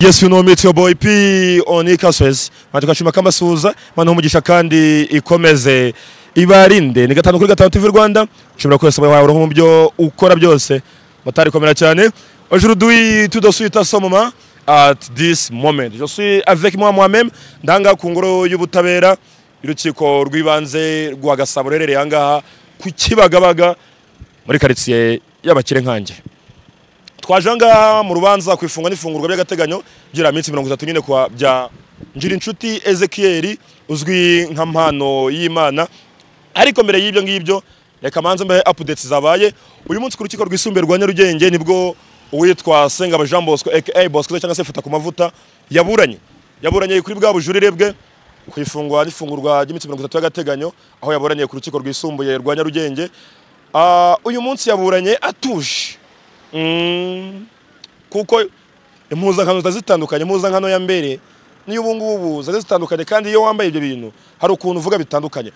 Yes, you know me, it's your boy P Onika Swez. Matukashima kama suza, mano umugisha kandi ikomeze ibarinde. Ni gatanu kuri gatanu TV Rwanda. Ushobora kwese wawe uruhu mu byo ukora byose. Mutari komera cyane. Aujourd'hui, tout de suite à ce moment, at this moment. Je suis avec moi-même ndanga ku ngoro y'ubutabera y'urukiko rw'ibanze rwa Gasabo rerere angaha ku Kibagabaga muri quartier y'abakire nkanje. Twajanga mu rubanza kwifungwa n'ifungurwa by'agateganyo gira minsi 30 nyine kwa bya Njirinshuti Ezekiel uzwi nka mpano y'Imana. Ariko mbere y'ibyo ngibyo reka manze mbahe updates zabaye uyu munsi ku rukiko rwisumbuye rwa Nyarugenge nibwo uwitwa Sengaba Jean Bosco aka Bosco cyangwa se Futa ku mavuta yaburanye kuri bwa bujurire bwe kwifungwa n'ifungurwa ry'iminsi 30 y'agateganyo aho yaburanye ku rukiko rwisumbuye rwa Nyarugenge. Uyu munsi yaburanye atuje kuko impuzankano zitandukanye impuzankano ya mbere niyo ubungubu zitandukanye kandi iyo wambaye ibyo bintu hari ukuntu uvuga bitandukanye.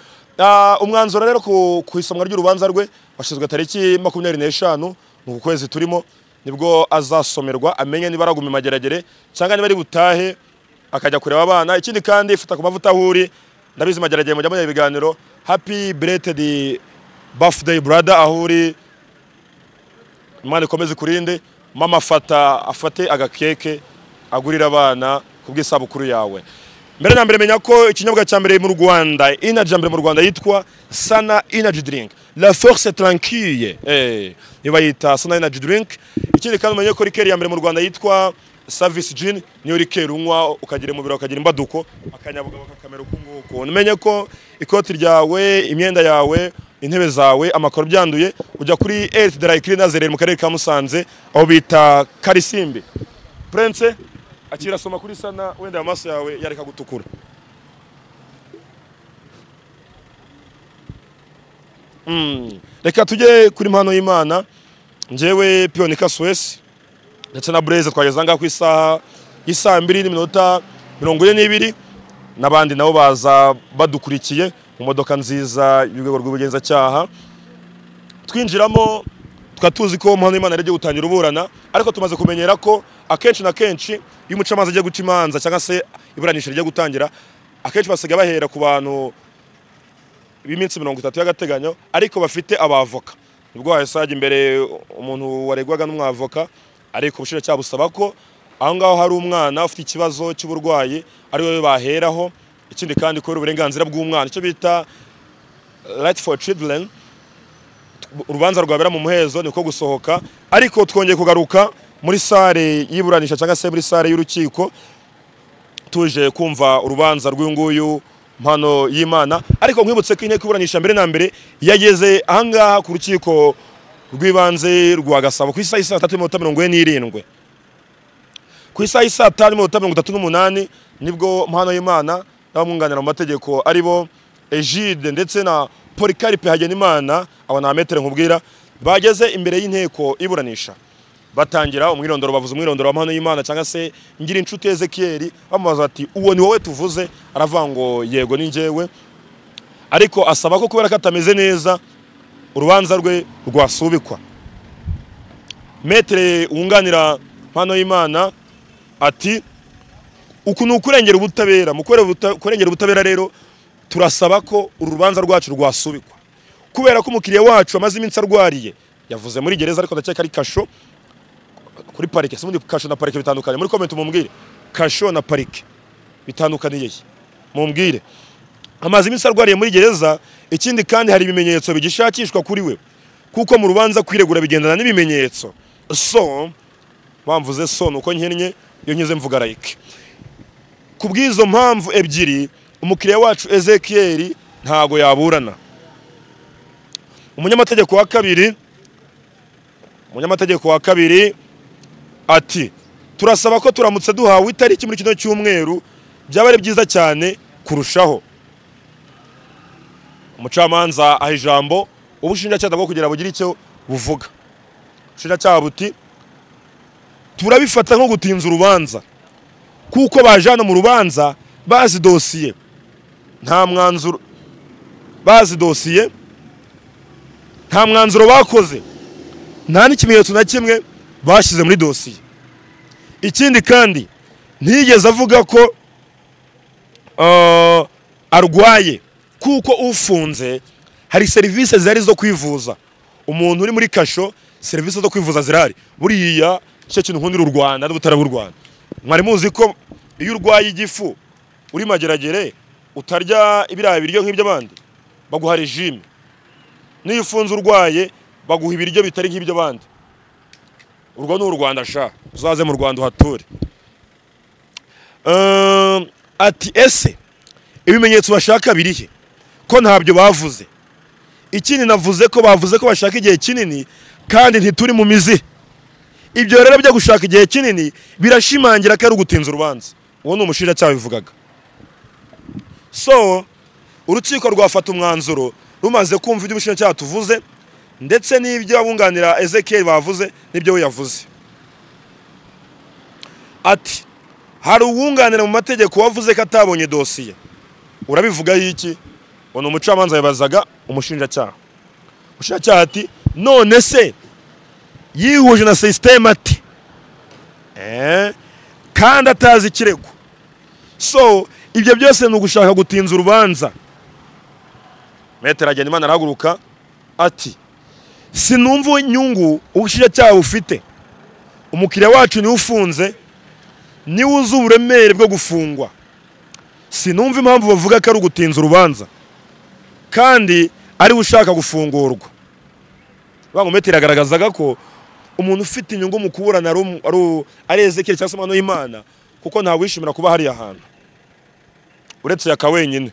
Umwanzuro rero ku isomwa ry'urubanza rwe washizwe tariki 25 mu kwezi turimo nibwo azasomerwa amenye niba araguma mageragere cyangwa niba ari butahe akajya kureba abana. Ikindi kandi Futa ku mavuta ahuri ndabizi mageragere mu jamwe ibiganiro happy birthday birthday brother ahuri Imana ikomeze kurinde mama afate agakeke agurira abana kubwisabukuru yawe. Mbere na mbere menya ko ikinyobwa cya mbere mu Rwanda energy mbere mu Rwanda yitwa Sana energy drink la force tranquille niba yita Sana energy drink. Ikindi kandi umenye ko rikeri ya mbere mu Rwanda yitwa Service Gin niyo rikeri unywa ukagire mu biro ukagira imbaduko akanyabuga bakakamera ukunguko. Umenye ko ikoti ryawe imyenda yawe intebe zawe amakoro byanduye ujya kuri Earth Dry Cleaners mu karere ka Musanze aho bita Karisimbi. Prince akira soma kuri Sana wenda amaso yawe yareka gutukura. Reka tujye kuri mpano y'Imana njewe Pionika Swez ndetse na Blaze twagezanga ku isaha 2:42 nabandi nabo baza badukurikiye mu modoka nziza y'urwego rw'ubugenzacyaha twinjiramo twatuzi ko mpano y'Imana yagiye gutangira uburana ariko tumaze kumenyera ko akenshi na kenshi iyo umucamanza agiye guca imanza cyangwa se iburanisha rigiye gutangira akenshi basiga bahera ku bantu b'iminsi 30 y'agateganyo ariko bafite abavoka nibwo hahise imbere umuntu waregwaga n'umwavoka ariko ubushinjacyaha busaba ko aho ngaho hari umwana ufite ikibazo cy'uburwayi ari we baheraho. Ikindi kandi ko uburenganzira bw'umwana icyo bita right for children urubanza rwabera mu muhezo niko gusohoka ariko twongeye kugaruka muri sare y'iburanisha cyangwa se muri sare y'urukiko tuje kumva urubanza rw'inguyu mpano y'Imana. Ariko nkwibutse ko inteko iburanisha mbere na mbere yageze ahangaha ku rukiko rw'ibanze rwa Gasabo ku isaha 3:47 ku isaha 5:38 nibwo mpano y'Imana n'abamwunganira mu mategeko aribo Egide ndetse na Policarpe Hagenimana abana metere nkubwira bageze imbere y'inteko iburanisha batangira umwirondoro bavuze umwirondoro wa mpano y'Imana cyangwa se Njirinshuti Ezekiel bamubaza ati uwo ni wowe tuvuze aravuga ngo yego ni njyewe ariko asaba ko kubera ko atameze neza urubanza rwe rwasubikwa. Metere wunganira mpano y'Imana ati ukuntu kurengera ubutabera mu kurengera ubutabera rero turasaba ko urubanza rwacu rwasubikwa kubera ko umukiriya wacu amaze iminsi arwariye yavuze muri gereza ariko ndakeka ari kasho kuri parike simundi kasho na parike bitandukanye muri comment mumbwire kasho na parike bitandukaniye mumbwire amaze iminsi arwariye muri gereza. Ikindi kandi hari ibimenyetso bigishakishwa kuri we kuko mu rubanza kwiregura bigendana n'ibimenyetso so bamvuze so nuko nkennye iyo nyize mvuga like kubwizo mpamvu ebyiri umukiriya wacu Ezekiel ntago yaburana. Umunyamategeko wa kabiri ati turasaba ko turamutse duhawe itariki muri kino cyumweru byaba ari byiza cyane kurushaho. Umucamanza aha ijambo ubushinjacyaha bwo kugira bugire icyo buvuga. Ubushinjacyaha buti turabifata nko gutinza urubanza kuko bajana mu rubanza bazi dosiye nta mwanzuro bakoze nta n'ikimenyetso na kimwe bashyize muri dosiye. Ikindi kandi ntiyigeze avuga ko arwaye, kuko ufunze hari serivisi zihari zo kwivuza. Umuntu uri muri kasho serivisi zo kwivuza zirahari. Buriya cyo kintu nkundira u Rwanda n'ubutara bw'u Rwanda. Mwari muzi ko iyo urwaye igifu uri mageragere utarya ibirayi biryo nk'iby'abandi, baguha regime. Niyo ufunze urwaye baguha ibiryo bitari nk'iby'abandi. Urwo ni u Rwanda sha, uzaze mu Rwanda uhature. Ati ese ibimenyetso bashaka birihe ko ntabyo bavuze? Ikindi navuze ko bavuze ko bashaka igihe kinini kandi ntituri mu mizi. Ibyo rero byo gushaka igihe kinini birashimangira ko ari ugutinza urubanza. Uwo ni umushinjacyaha bivugaga. So urukiko rwafata umwanzuro rumaze kumva ibyo umushinjacyaha tuvuze ndetse n'ibyo abunganira Ezekiel bavuze n'ibyo we yavuze. Ati hari uwunganira mu mategeko wavuze ko atabonye dosiye, urabivuga iki? Ono umucamanza yabazaga umushinjacyaha. Umushinjacyaha ati none se yihuje na system ati kandi atazi ikirego. So ibyo byose ni ugushaka gutinza urubanza. Metero Hagenimana arahaguruka ati sinumva inyungu ubushinjacyaha bufite. Umukiriya wacu ni ufunze, ni uzi uburemere bwo gufungwa. Sinumva impamvu bavuga ko ari ugutinza urubanza kandi ari ushaka gufungurwa. Bango Metero agaragazaga ko umuntu ufite inyungu mu kuburana ari Ezekiel cyangwa se umwana w'Imana, kuko nta wishimira kuba hari ahantu uretse yaka wenyine.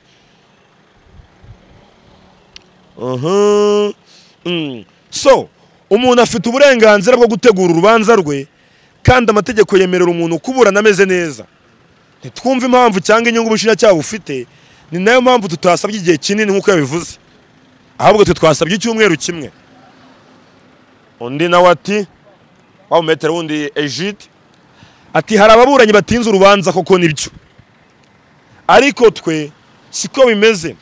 So umuntu afite uburenganzira bwo gutegura urubanza rwe kandi amategeko yemerera umuntu kuburana ameze neza. Ntitwumva impamvu cyangwa inyungu ubushinjacyaha bufite. Ni nayo mpamvu tutasabye igihe kinini nk'uko yabivuze, ahubwo twasabye icyumweru kimwe. Undi nawe ati wa Metero wundi Egide ati hari ababuranyi batinze urubanza koko nibyo, ariko twe siko bimeze,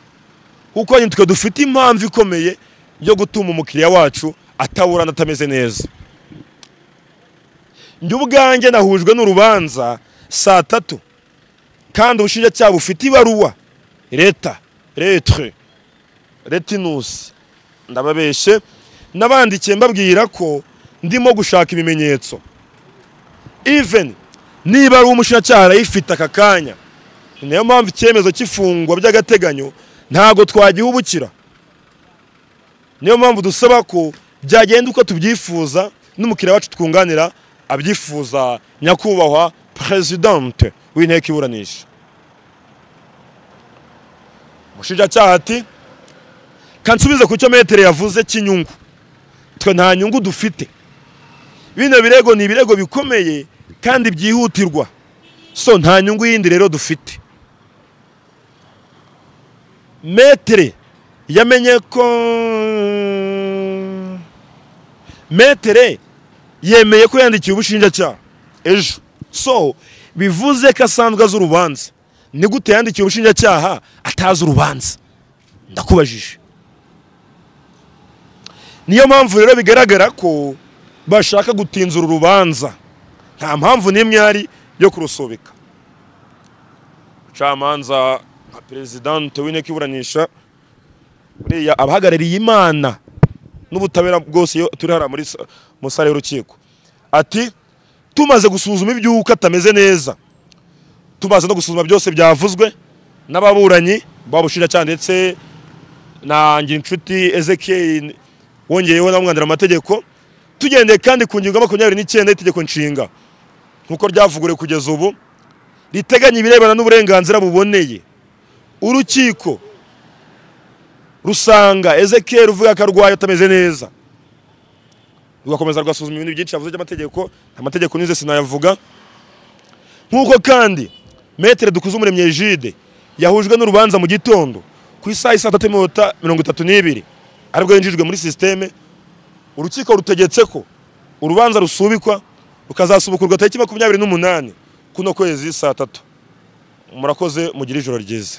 kuko twe dufite impamvu ikomeye yo gutuma umukiriya wacu ataburana atameze neza. Njye ubwanjye nahujwe n'urubanza saa 3 kandi ubushinjacyaha bufite ibaruwa retinus ndababeshe nabandikiye mbabwira ko ndimo gushaka ibimenyetso. Even niba ari umushinjacyaha arayifite aka kanya, niyo mpamvu icyemezo cy'ifungwa by'agateganyo ntago twagihubukira. Niyo mpamvu dusaba ko byagenda uko tubyifuza n'umukiriya wacu twunganira abyifuza. Nyakubahwa Presidente w'inteko iburanisha. Umushinjacyaha ati kansubize ku cyo Metero yavuze cy'inyungu. Twe nta nyungu dufite. Bino birego ni ibirego bikomeye kandi byihutirwa. So nta nyungu yindi rero dufite. Metero yamenye ko Metero yemeye ko yandikiye ubushinjacyaha ejo. So bivuze ko asanzwe azi urubanza. Ni gute yandikiye ubushinjacyaha atazi urubanza? Ndakubajije. Niyo mpamvu rero bigaragara ko bashaka gutinza urubanza. Nta mpamvu n'imwe yari yo kurusubika. Ucamanza nka Presidente w'inteko iburanisha buriya abahagarariye Imana n'ubutabera bwose turi hara muri musare y'urukiko. Ati tumaze gusuzuma ibyuko atameze neza, tumaze no gusuzuma byose byavuzwe n'ababuranyi babushinjacyaha ndetse na Ngirinshuti Ezekiel wongeyeho n'umwandira amategeko, tugendeye kandi ku ngingo 29 y'itegeko nshinga nkuko ryavugure kugeza ubu riteganya ibirebana n'uburenganzira buboneye. Urukiko rusanga Ezekiel uvuga ko arwaye atameze neza, rugakomeza rwasuzuma ibintu byinshi yavuze by'amategeko. Amategeko nize sinayavuga. Nkuko kandi Metero Dukuzumuremyi Egide yahujwe n'urubanza mu gitondo ku isaha 3:32 aribwo yinjijwe muri systeme. Urukiko rutegetse ko urubanza rusubikwa rukazasubukurwa tariki 28 kuno kwezi saa 3. Murakoze, mugira ijoro ryiza.